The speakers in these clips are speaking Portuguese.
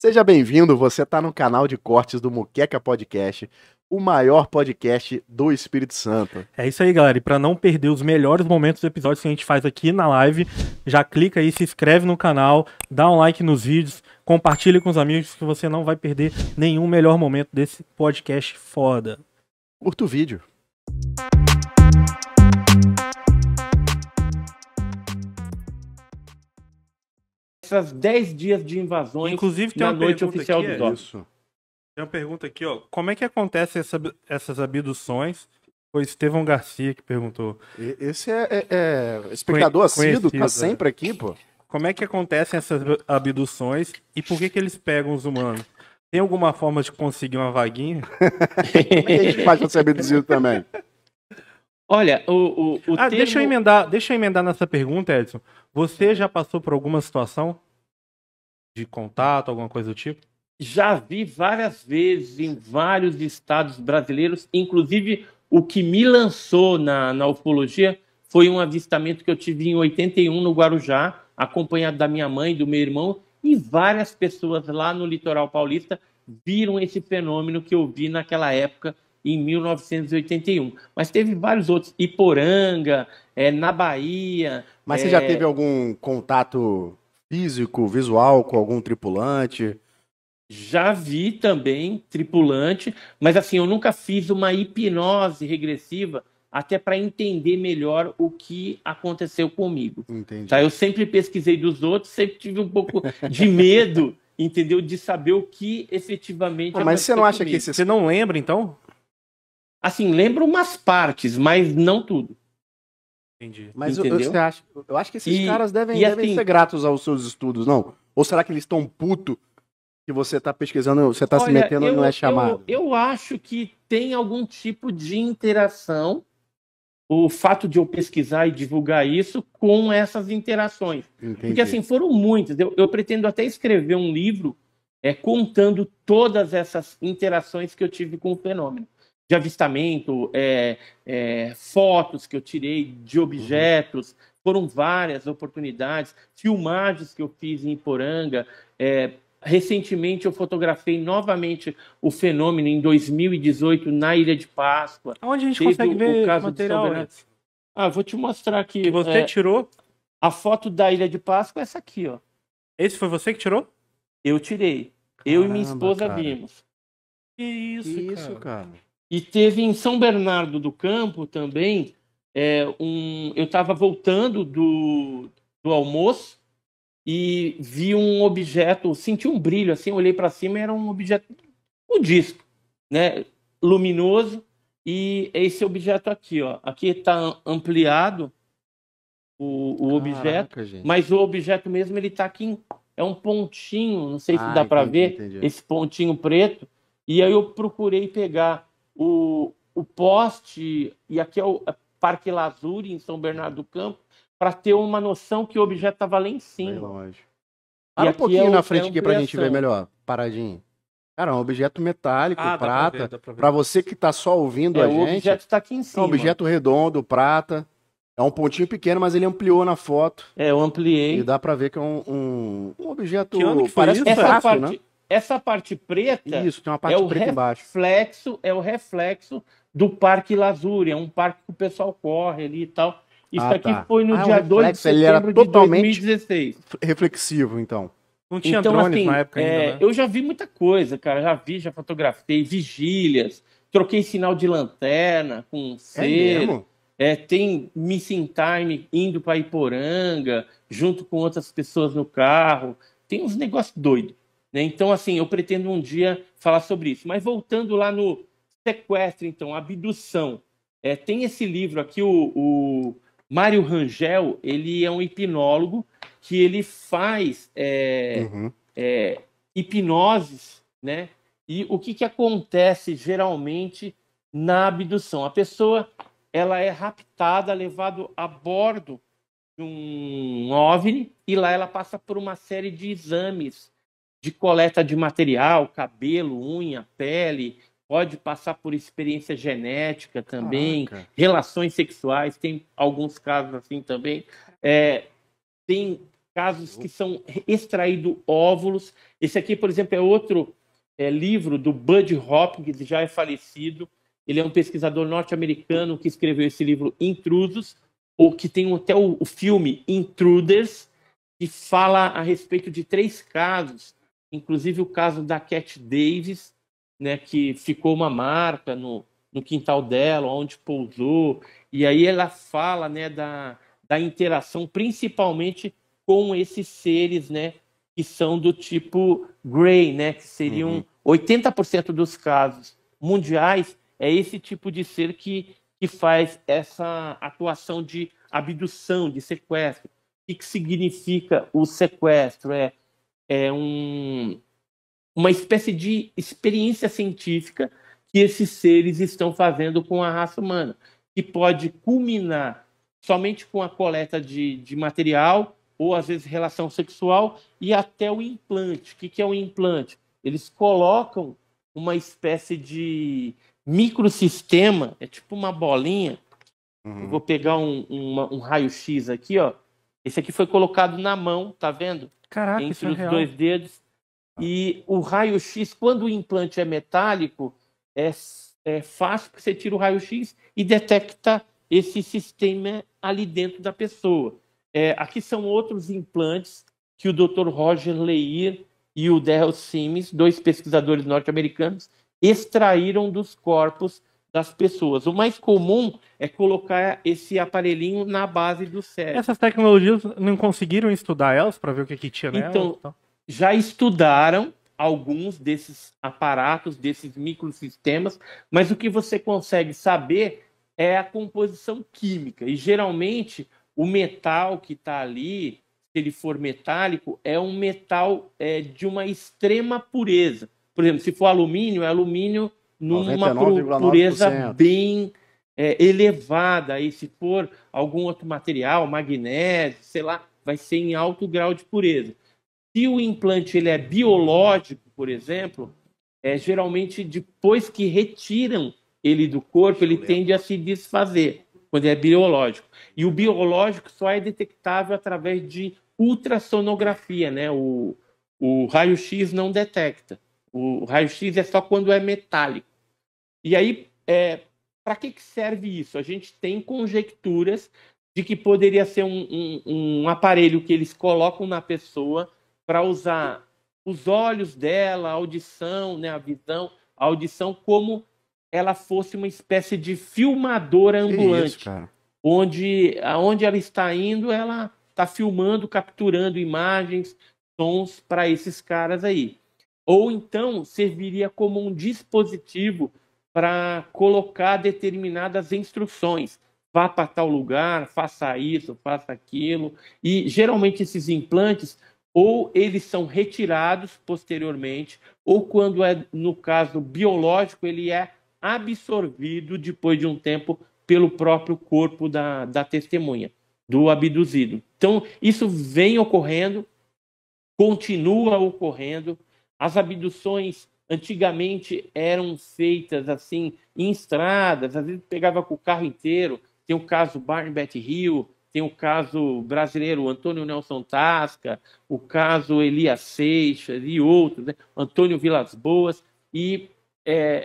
Seja bem-vindo, você está no canal de cortes do Muqueca Podcast, o maior podcast do Espírito Santo. É isso aí, galera. E para não perder os melhores momentos do episódio que a gente faz aqui na live, já clica aí, se inscreve no canal, dá um like nos vídeos, compartilha com os amigos que você não vai perder nenhum melhor momento desse podcast foda. Curta o vídeo. Essas 10 dias de invasões. Inclusive, tem na uma noite pergunta oficial aqui, dos homens. Isso. Tem uma pergunta aqui, ó. Como é que acontecem essas abduções? Foi Estevão Garcia que perguntou. Esse é espectador assíduo, tá conhecido, sempre aqui, pô. Como é que acontecem essas abduções e por que eles pegam os humanos? Tem alguma forma de conseguir uma vaguinha? Como é que a gente faz pra ser abduzido também? Olha, o termo... Deixa eu emendar nessa pergunta, Edson. Você já passou por alguma situação de contato, alguma coisa do tipo? Já vi várias vezes em vários estados brasileiros, inclusive o que me lançou na ufologia foi um avistamento que eu tive em 81 no Guarujá, acompanhado da minha mãe e do meu irmão, e várias pessoas lá no litoral paulista viram esse fenômeno que eu vi naquela época, em 1981. Mas teve vários outros, Iporanga, na Bahia... Mas você já teve algum contato físico, visual com algum tripulante? Já vi também tripulante, mas assim, eu nunca fiz uma hipnose regressiva até para entender melhor o que aconteceu comigo. Entendi. Tá? Eu sempre pesquisei dos outros, sempre tive um pouco de medo, entendeu? De saber o que efetivamente Mas você não acha que comigo. Você não lembra, então? Assim, lembro umas partes, mas não tudo. Entendi. Mas Entendeu? eu acho que esses caras devem assim, ser gratos aos seus estudos, não? Ou será que eles estão putos que você tá pesquisando, você tá se metendo e não é chamado? Eu acho que tem algum tipo de interação, o fato de eu pesquisar e divulgar isso com essas interações. Entendi. Porque assim, foram muitas. Eu pretendo até escrever um livro contando todas essas interações que eu tive com o fenômeno. De avistamento, fotos que eu tirei de objetos, foram várias oportunidades, filmagens que eu fiz em Iporanga. Recentemente eu fotografei novamente o fenômeno em 2018 na Ilha de Páscoa. Onde a gente consegue ver caso material? Vou te mostrar aqui. Que você tirou? A foto da Ilha de Páscoa é essa aqui, ó. Esse foi você que tirou? Eu tirei. Eu e minha Caramba, esposa cara. vimos. Que Isso, cara. E teve em São Bernardo do Campo também, eu estava voltando do almoço e vi um objeto, senti um brilho, assim, olhei para cima, era um objeto, um disco, né, luminoso, e esse objeto aqui, ó, aqui está ampliado o objeto, gente. mas o objeto mesmo, ele está aqui, é um pontinho, não sei se dá para ver, entendi. esse pontinho preto, e aí eu procurei pegar o poste, e aqui é o Parque Lazuri, em São Bernardo do Campo, para ter uma noção que o objeto estava lá em Bem cima. longe. E Para um aqui pouquinho é na frente aqui pra gente ampliação. ver melhor, paradinho. Cara, é um objeto metálico, dá pra prata. ver, dá pra ver. Pra você que tá só ouvindo a O gente, objeto está aqui em é um cima. objeto redondo, prata. É um pontinho pequeno, mas ele ampliou na foto. Eu ampliei. E dá pra ver que é um objeto... Que ano que foi parece isso? um traço, né? Essa parte preta Isso, tem uma parte preta embaixo. é o reflexo do Parque Lazuri, é um parque que o pessoal corre ali e tal. Isso aqui tá. foi no É um dia 2 de reflexo, ele era setembro de totalmente 2016. reflexivo, então. Não tinha Então, drones assim, na época ainda, né? eu já vi muita coisa, cara. Já fotografei vigílias, troquei sinal de lanterna com É cera. mesmo? Tem Missing Time indo para Iporanga, junto com outras pessoas no carro. Tem uns negócios doidos, né? Então, assim, eu pretendo um dia falar sobre isso. Mas voltando lá no sequestro, então, abdução. Tem esse livro aqui, o Mário Rangel, ele é um hipnólogo que ele faz hipnoses, né? E o que acontece geralmente na abdução? A pessoa ela é raptada, levada a bordo de um OVNI e lá ela passa por uma série de exames de coleta de material, cabelo, unha, pele, pode passar por experiência genética também, relações sexuais, tem alguns casos assim também. Tem casos que são extraídos óvulos. Esse aqui, por exemplo, é outro livro do Bud Hopkins, que já é falecido. Ele é um pesquisador norte-americano que escreveu esse livro Intrusos, ou que tem até o filme Intruders, que fala a respeito de 3 casos, inclusive o caso da Cat Davis, né, que ficou uma marca no quintal dela, onde pousou, e aí ela fala, né, da interação, principalmente com esses seres, né, que são do tipo Grey, né, que seriam 80% dos casos mundiais, é esse tipo de ser que faz essa atuação de abdução, de sequestro. O que significa o sequestro? Uma espécie de experiência científica que esses seres estão fazendo com a raça humana, que pode culminar somente com a coleta de material, ou às vezes relação sexual, e até o implante. O que é o implante? Eles colocam uma espécie de microsistema, é tipo uma bolinha. Eu vou pegar um raio-x aqui, ó. Esse aqui foi colocado na mão, tá vendo? Caraca, entre isso é os real. 2 dedos. E o raio-x, quando o implante é metálico, é fácil que você tira o raio-x e detecta esse sistema ali dentro da pessoa. Aqui são outros implantes que o Dr. Roger Leir e o Darrell Simmons, 2 pesquisadores norte-americanos, extraíram dos corpos das pessoas. O mais comum é colocar esse aparelhinho na base do cérebro. Essas tecnologias não conseguiram estudar elas para ver o que tinha nelas? Então, já estudaram alguns desses aparatos, desses microsistemas, mas o que você consegue saber é a composição química. E geralmente o metal que está ali, se ele for metálico, é um metal de uma extrema pureza. Por exemplo, se for alumínio, é alumínio numa pureza bem elevada. E se for algum outro material, magnésio, sei lá, vai ser em alto grau de pureza. Se o implante ele é biológico, por exemplo, geralmente depois que retiram ele do corpo, ele tende a se desfazer, quando é biológico. E o biológico só é detectável através de ultrassonografia, né? O raio-x não detecta. O raio-x é só quando é metálico. E aí, para que serve isso? A gente tem conjecturas de que poderia ser um aparelho que eles colocam na pessoa para usar os olhos dela, a audição, né, a visão, a audição, como ela fosse uma espécie de filmadora ambulante. Onde ela está indo, ela está filmando, capturando imagens, sons para esses caras aí. Ou então serviria como um dispositivo para colocar determinadas instruções. Vá para tal lugar, faça isso, faça aquilo. E geralmente esses implantes, ou eles são retirados posteriormente, ou quando é, no caso biológico, ele é absorvido depois de um tempo pelo próprio corpo da testemunha, do abduzido. Então, isso vem ocorrendo, continua ocorrendo. As abduções antigamente eram feitas assim em estradas, às vezes pegava com o carro inteiro. Tem o caso Barnett Hill, tem o caso brasileiro Antônio Nelson Tasca, o caso Elias Seixas e outros, né? Antônio Vilas Boas. E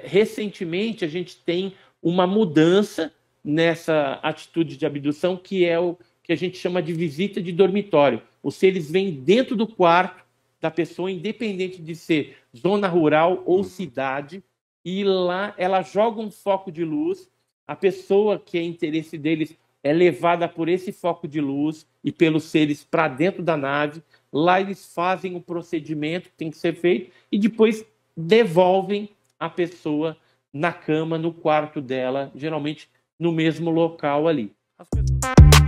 recentemente a gente tem uma mudança nessa atitude de abdução, que é o que a gente chama de visita de dormitório. Os seres vêm dentro do quarto da pessoa, independente de ser zona rural ou cidade, e lá ela joga um foco de luz, a pessoa que é interesse deles é levada por esse foco de luz e pelos seres para dentro da nave. Lá eles fazem o procedimento que tem que ser feito e depois devolvem a pessoa na cama, no quarto dela, geralmente no mesmo local ali. As pessoas...